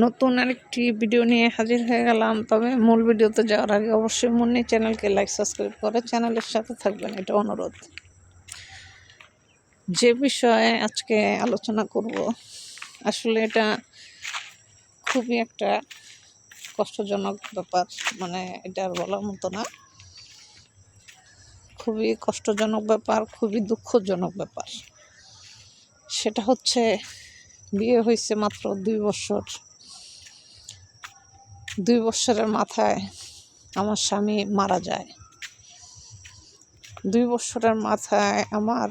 নতুন আরেকটি ভিডিও নিয়ে হাজির হয়ে গেলাম। তবে মূল ভিডিওতে যাওয়ার আগে অবশ্যই মুন্নি চ্যানেলকে লাইক সাবস্ক্রাইব করে চ্যানেলের সাথে থাকবেন, এটা অনুরোধ। যে বিষয়ে আজকে আলোচনা করব, আসলে এটা খুবই একটা কষ্টজনক ব্যাপার, মানে এটা আর বলার মতো না। খুবই কষ্টজনক ব্যাপার, খুবই দুঃখজনক ব্যাপার। সেটা হচ্ছে বিয়ে হয়েছে মাত্র 2 বছর। 2 বছরের মাথায় আমার স্বামী মারা যায়। 2 বছরের মাথায় আমার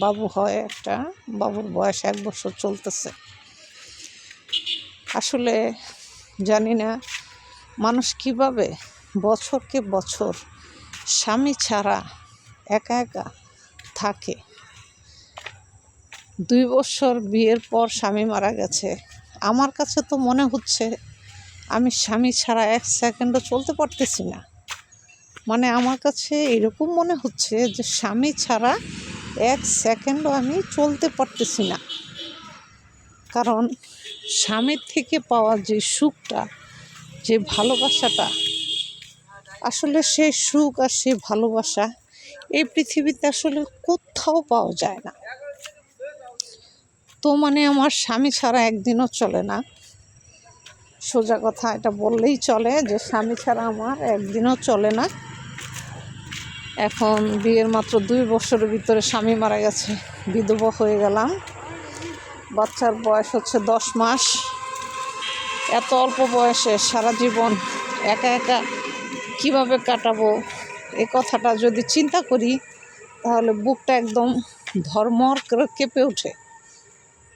বাবু হয় একটা, বাবুর বয়স 1 বছর চলতেছে। আসলে জানি না মানুষ কিভাবে বছরকে বছর স্বামী ছাড়া একা একা থাকে। 2 বছর বিয়ের পর স্বামী মারা গেছে। আমার কাছে তো মনে হচ্ছে আমি স্বামী ছাড়া 1 সেকেন্ডও চলতে পারতেছি না। মানে আমার কাছে এরকম মনে হচ্ছে যে স্বামী ছাড়া 1 সেকেন্ডও আমি চলতে পারতেছি না। কারণ স্বামীর থেকে পাওয়া যে সুখটা, যে ভালোবাসাটা, আসলে সেই সুখ আর সেই ভালোবাসা এই পৃথিবীতে আসলে কোথাও পাওয়া যায় না। তো মানে আমার স্বামী ছাড়া একদিনও চলে না। সোজা কথা এটা বললেই চলে যে স্বামী ছাড়া আমার একদিনও চলে না। এখন বিয়ের মাত্র 2 বছরের ভিতরে স্বামী মারা গেছে, বিধবা হয়ে গেলাম। বাচ্চার বয়স হচ্ছে 10 মাস। এত অল্প বয়সে সারা জীবন একা একা কীভাবে কাটাবো, এই কথাটা যদি চিন্তা করি তাহলে বুকটা একদম ধড়মড় করে কেঁপে ওঠে।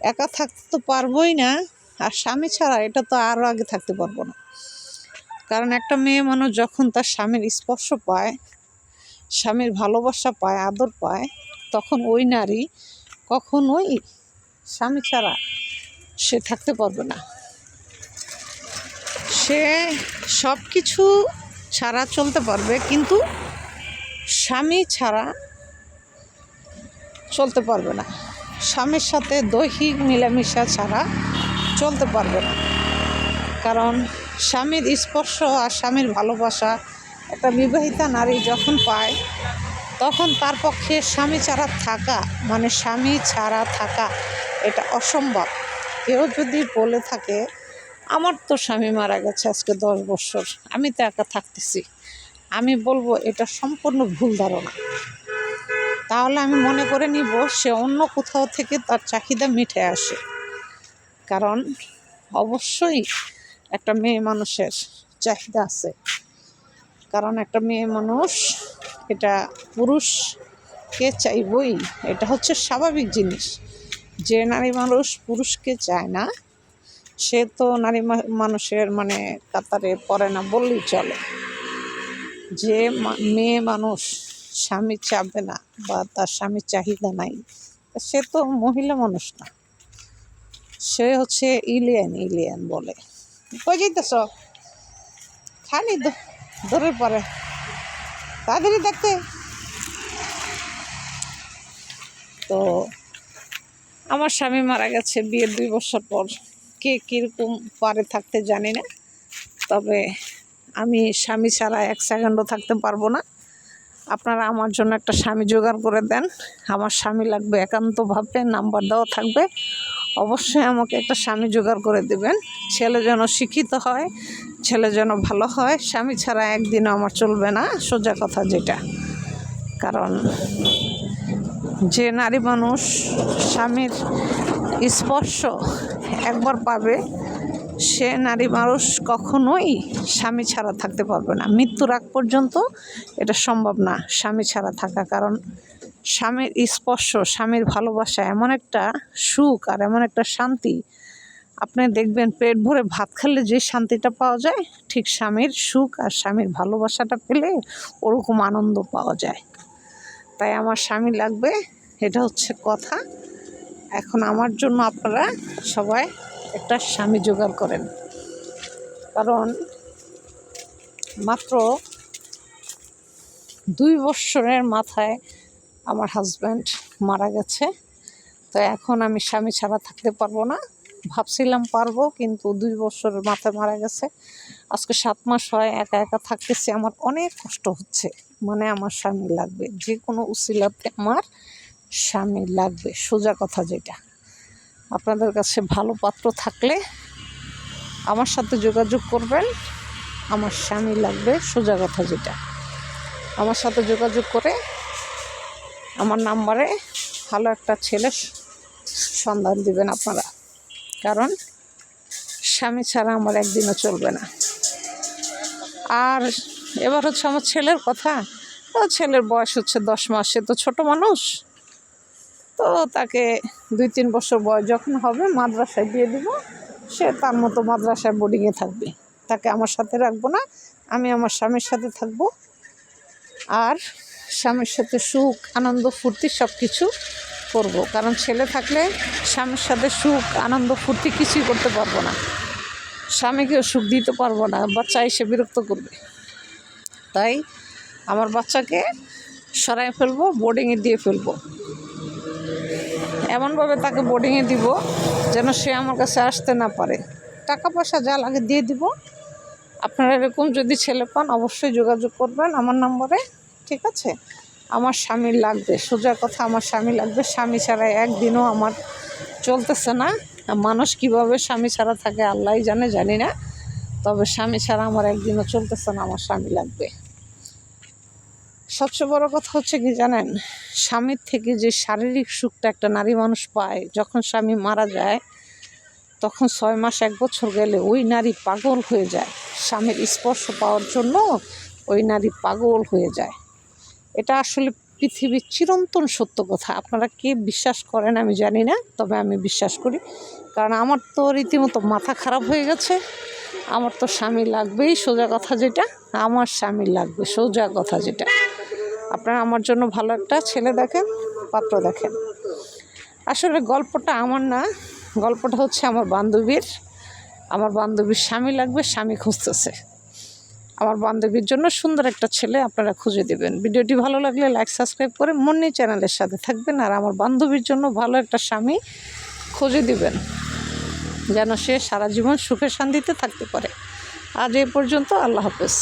একা থাকতে তো পারবোই না, আর স্বামী ছাড়া এটা তো আরও আগে থাকতে পারবো না। কারণ একটা মেয়ে মানুষ যখন তার স্বামীর স্পর্শ পায়, স্বামীর ভালোবাসা পায়, আদর পায়, তখন ওই নারী কখনোই স্বামী ছাড়া সে থাকতে পারবে না। সে সব কিছু ছাড়া চলতে পারবে, কিন্তু স্বামী ছাড়া চলতে পারবে না। স্বামীর সাথে দৈহিক মেলামেশা ছাড়া চলতে পারবে না। কারণ স্বামীর স্পর্শ আর স্বামীর ভালোবাসা একটা বিবাহিতা নারী যখন পায়, তখন তার পক্ষে স্বামী ছাড়া থাকা, মানে স্বামী ছাড়া থাকা এটা অসম্ভব। কেউ যদি বলে থাকে আমার তো স্বামী মারা গেছে আজকে 10 বছর, আমি তো একা থাকতেছি, আমি বলবো এটা সম্পূর্ণ ভুল ধারণা। তাহলে আমি মনে করে নিব সে অন্য কোথাও থেকে তার চাহিদা মিটে আসে। কারণ অবশ্যই একটা মেয়ে মানুষের চাহিদা আছে। কারণ একটা মেয়ে মানুষ এটা পুরুষকে চাইবই, এটা হচ্ছে স্বাভাবিক জিনিস। যে নারী মানুষ পুরুষকে চায় না সে তো নারী মানুষের মানে কাতারে পড়ে না বললেই চলে। যে মেয়ে মানুষ স্বামী চাবে না বা তার স্বামীর চাহিদা নাই, সে তো মহিলা মানুষ না, সে হচ্ছে ইলিয়ান বলে। কই যাইতেছ? খালি দৌড়ের পরে তাড়াতাড়ি দেখতে। তো আমার স্বামী মারা গেছে বিয়ের 2 বছর পর। কে কীরকম পারে থাকতে জানি না, তবে আমি স্বামী ছাড়া 1 সেকেন্ডও থাকতে পারবো না। আপনারা আমার জন্য একটা স্বামী জোগাড় করে দেন। আমার স্বামী লাগবে একান্তভাবে, নাম্বার দেওয়া থাকবে। অবশ্যই আমাকে একটা স্বামী জোগাড় করে দেবেন। ছেলে যেন শিক্ষিত হয়, ছেলে যেন ভালো হয়। স্বামী ছাড়া একদিনও আমার চলবে না, সোজা কথা যেটা। কারণ যে নারী মানুষ স্বামীর স্পর্শ একবার পাবে, সে নারী মানুষ কখনোই স্বামী ছাড়া থাকতে পারবে না। মৃত্যুর আগ পর্যন্ত এটা সম্ভব না স্বামী ছাড়া থাকা। কারণ স্বামীর স্পর্শ, স্বামীর ভালোবাসা এমন একটা সুখ আর এমন একটা শান্তি, আপনি দেখবেন পেট ভরে ভাত খেলে যে শান্তিটা পাওয়া যায়, ঠিক স্বামীর সুখ আর স্বামীর ভালোবাসাটা পেলে ওরকম আনন্দ পাওয়া যায়। তাই আমার স্বামী লাগবে, এটা হচ্ছে কথা। এখন আমার জন্য আপনারা সবাই একটা স্বামী জোগাড় করেন। কারণ মাত্র 2 বছরের মাথায় আমার হাজব্যান্ড মারা গেছে। তো এখন আমি স্বামী ছাড়া থাকতে পারবো না। ভাবছিলাম পারবো, কিন্তু 2 বছরের মাথায় মারা গেছে। আজকে 7 মাস হয় একা একা থাকতেছি, আমার অনেক কষ্ট হচ্ছে। মানে আমার স্বামী লাগবে, যে কোনো উসিলাতে আমার স্বামী লাগবে, সোজা কথা যেটা। আপনাদের কাছে ভালো পাত্র থাকলে আমার সাথে যোগাযোগ করবেন, আমার স্বামী লাগবে, সোজা কথা যেটা। আমার সাথে যোগাযোগ করে আমার নাম্বারে ভালো একটা ছেলে সন্ধান দিবেন আপনারা, কারণ স্বামী ছাড়া আমার একদিনও চলবে না। আর এবার হচ্ছে আমার ছেলের কথা। ছেলের বয়স হচ্ছে 10 মাস, সে তো ছোটো মানুষ, তো তাকে 2-3 বছর বয়স যখন হবে মাদ্রাসায় দিয়ে দিব, সে তার মতো মাদ্রাসায় বোর্ডিংয়ে থাকবে। তাকে আমার সাথে রাখবো না, আমি আমার স্বামীর সাথে থাকবো। আর স্বামীর সাথে সুখ আনন্দ ফুর্তি সব কিছু করবো, কারণ ছেলে থাকলে স্বামীর সাথে সুখ আনন্দ ফুর্তি কিছুই করতে পারবো না, স্বামীকেও সুখ দিতে পারবো না, বাচ্চা এসে বিরক্ত করবে। তাই আমার বাচ্চাকে সরাই ফেলবো, বোর্ডিংয়ে দিয়ে ফেলবো। এমনভাবে তাকে বোর্ডিংয়ে দিব যেন সে আমার কাছে আসতে না পারে। টাকা পয়সা যা লাগে দিয়ে দিব। আপনারা এরকম যদি ছেলে পান অবশ্যই যোগাযোগ করবেন আমার নম্বরে, ঠিক আছে? আমার স্বামী লাগবে, সোজা কথা, আমার স্বামী লাগবে। স্বামী ছাড়া একদিনও আমার চলতেছে না। মানুষ কিভাবে স্বামী ছাড়া থাকে আল্লাহই জানে, জানি না, তবে স্বামী ছাড়া আমার একদিনও চলতেছে না, আমার স্বামী লাগবে। সবচেয়ে বড় কথা হচ্ছে কি জানেন, স্বামীর থেকে যে শারীরিক সুখটা একটা নারী মানুষ পায়, যখন স্বামী মারা যায় তখন 6 মাস 1 বছর গেলে ওই নারী পাগল হয়ে যায়। স্বামীর স্পর্শ পাওয়ার জন্য ওই নারী পাগল হয়ে যায়। এটা আসলে পৃথিবীর চিরন্তন সত্য কথা। আপনারা কে বিশ্বাস করেন আমি জানি না, তবে আমি বিশ্বাস করি, কারণ আমার তো রীতিমতো মাথা খারাপ হয়ে গেছে। আমার তো স্বামী লাগবেই, সোজা কথা যেটা, আমার স্বামী লাগবে, সোজা কথা যেটা। আপনারা আমার জন্য ভালো একটা ছেলে দেখেন, পাত্র দেখেন। আসলে গল্পটা আমার না, গল্পটা হচ্ছে আমার বান্ধবীর। আমার বান্ধবীর স্বামী লাগবে, স্বামী খুঁজতেছে। আমার বান্ধবীর জন্য সুন্দর একটা ছেলে আপনারা খুঁজে দেবেন। ভিডিওটি ভালো লাগলে লাইক সাবস্ক্রাইব করে মুন্নি চ্যানেলের সাথে থাকবেন। আর আমার বান্ধবীর জন্য ভালো একটা স্বামী খুঁজে দিবেন, যেন সে সারা জীবন সুখে শান্তিতে থাকতে পারে। আজ এই পর্যন্ত, আল্লাহ হাফেজ।